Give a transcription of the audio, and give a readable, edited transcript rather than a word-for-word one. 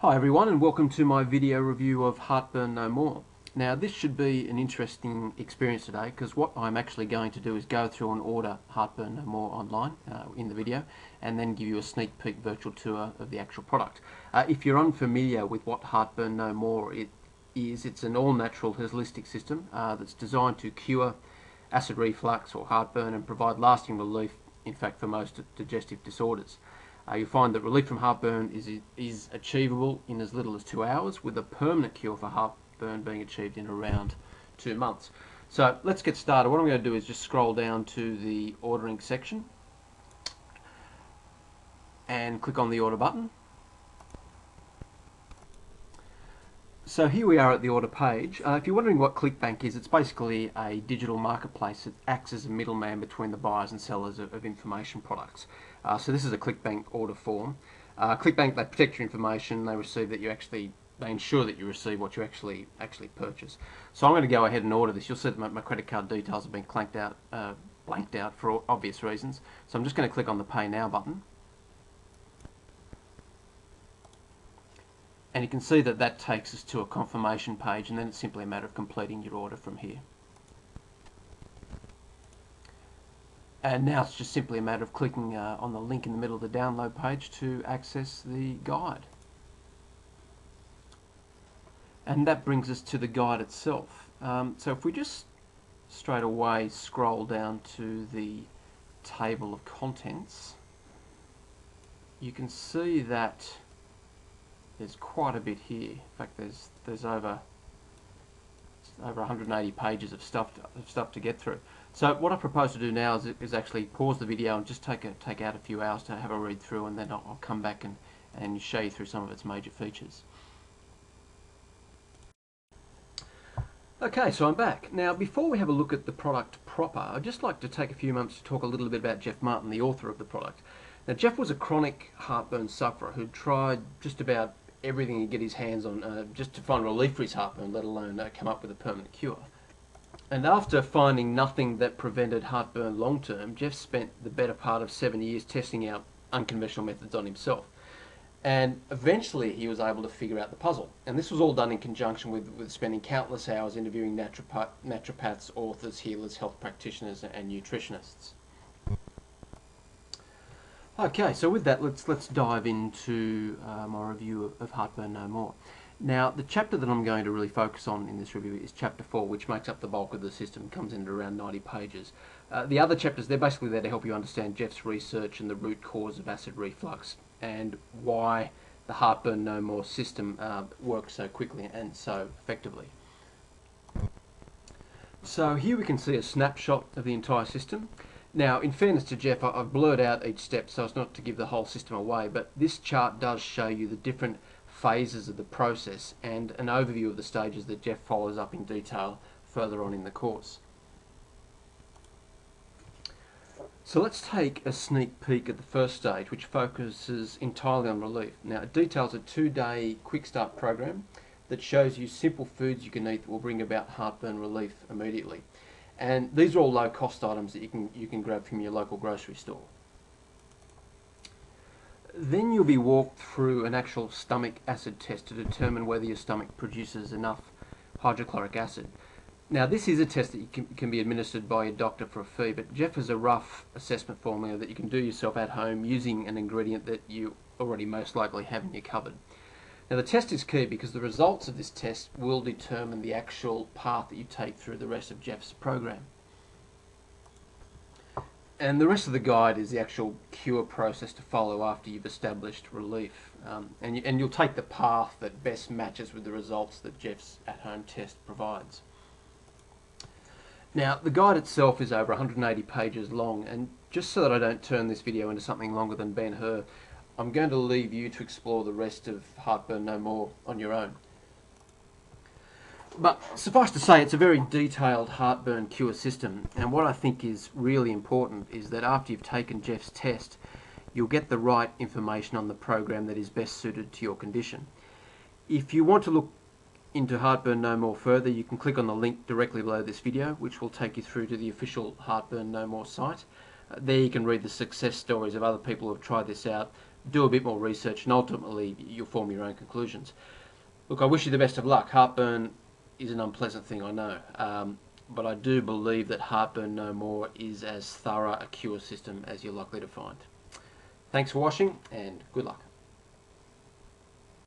Hi everyone, and welcome to my video review of Heartburn No More. Now this should be an interesting experience today, because what I'm actually going to do is go through and order Heartburn No More online in the video, and then give you a sneak peek virtual tour of the actual product. If you're unfamiliar with what Heartburn No More is, it's an all-natural holistic system that's designed to cure acid reflux or heartburn and provide lasting relief, in fact, for most digestive disorders. You'll find that relief from heartburn is achievable in as little as 2 hours, with a permanent cure for heartburn being achieved in around 2 months. So let's get started. What I'm going to do is just scroll down to the ordering section and click on the order button. So here we are at the order page. If you're wondering what ClickBank is, it's basically a digital marketplace that acts as a middleman between the buyers and sellers of information products. So this is a ClickBank order form. ClickBank, they protect your information. They ensure that you receive what you actually purchase. So I'm going to go ahead and order this. You'll see that my credit card details have been blanked out for obvious reasons. So I'm just going to click on the Pay Now button. And you can see that that takes us to a confirmation page, and then it's simply a matter of completing your order from here. And now it's just simply a matter of clicking on the link in the middle of the download page to access the guide. And that brings us to the guide itself. So if we just straight away scroll down to the table of contents, you can see that there's quite a bit here. In fact, there's over 180 pages of stuff to get through. So what I propose to do now is actually pause the video and just take out a few hours to have a read through, and then I'll come back and show you through some of its major features. Okay, so I'm back. Now, before we have a look at the product proper, I'd just like to take a few moments to talk a little bit about Jeff Martin, the author of the product. Now, Jeff was a chronic heartburn sufferer who tried just about everything he'd get his hands on just to find relief for his heartburn, let alone come up with a permanent cure. And after finding nothing that prevented heartburn long term, Jeff spent the better part of 7 years testing out unconventional methods on himself. And eventually he was able to figure out the puzzle. And this was all done in conjunction with spending countless hours interviewing naturopaths, authors, healers, health practitioners and nutritionists. Okay, so with that, let's dive into my review of Heartburn No More. Now, the chapter that I'm going to really focus on in this review is chapter 4, which makes up the bulk of the system, comes in at around 90 pages. The other chapters, they're basically there to help you understand Jeff's research and the root cause of acid reflux, and why the Heartburn No More system works so quickly and so effectively. So here we can see a snapshot of the entire system. Now, in fairness to Jeff, I've blurred out each step so as not to give the whole system away, but this chart does show you the different phases of the process and an overview of the stages that Jeff follows up in detail further on in the course. So let's take a sneak peek at the first stage, which focuses entirely on relief. Now, it details a 2-day quick start program that shows you simple foods you can eat that will bring about heartburn relief immediately. And these are all low-cost items that you can grab from your local grocery store. Then you'll be walked through an actual stomach acid test to determine whether your stomach produces enough hydrochloric acid. Now, this is a test that can be administered by your doctor for a fee, but Jeff has a rough assessment formula that you can do yourself at home using an ingredient that you already most likely have in your cupboard. Now, the test is key because the results of this test will determine the actual path that you take through the rest of Jeff's program. And the rest of the guide is the actual cure process to follow after you've established relief. And you'll take the path that best matches with the results that Jeff's at-home test provides. Now, the guide itself is over 180 pages long, and just so that I don't turn this video into something longer than Ben-Hur, I'm going to leave you to explore the rest of Heartburn No More on your own. But suffice to say, it's a very detailed heartburn cure system, and what I think is really important is that after you've taken Jeff's test, you'll get the right information on the program that is best suited to your condition. If you want to look into Heartburn No More further, you can click on the link directly below this video, which will take you through to the official Heartburn No More site. There you can read the success stories of other people who have tried this out, do a bit more research, and ultimately you'll form your own conclusions. Look, I wish you the best of luck. Heartburn is an unpleasant thing, I know, but I do believe that Heartburn No More is as thorough a cure system as you're likely to find. Thanks for watching, and good luck.